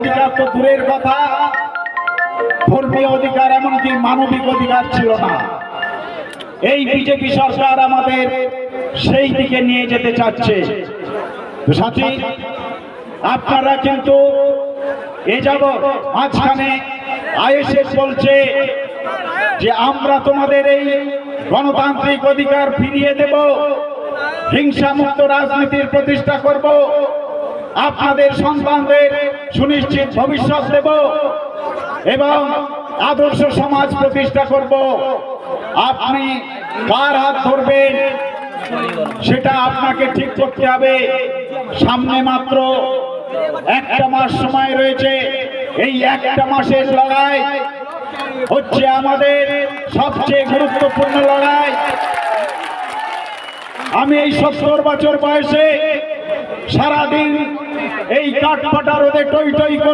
অধিকার তো দূরের কথা, ধর্মীয় অধিকার এমনকি মানবিক অধিকার ছিল না। এই বিজেপি সরকার আমাদের সেই দিকে নিয়ে যেতে চাচ্ছে। সাথী, আপনারা কিন্তু এ যাবৎ মাঝখানে আইএসএফ বলছে যে আমরা তোমাদের এই গণতান্ত্রিক অধিকার ফিরিয়ে দেব, হিংসামুক্ত রাজনীতির প্রতিষ্ঠা করব, আপনাদের সন্তানদের সুনিশ্চিত ভবিষ্যৎ দেব এবং আদর্শ সমাজ প্রতিষ্ঠা করব। আপনি কার হাত ধরবেন সেটা আপনাকে ঠিক করতে হবে। সামনে মাত্র একটা মাস সময় রয়েছে। এই একটা মাসের লড়াই হচ্ছে আমাদের সবচেয়ে গুরুত্বপূর্ণ লড়াই। আমি এই 70 বছর বয়সে সারাদিন এই কাঠফাটা রোদে টই টই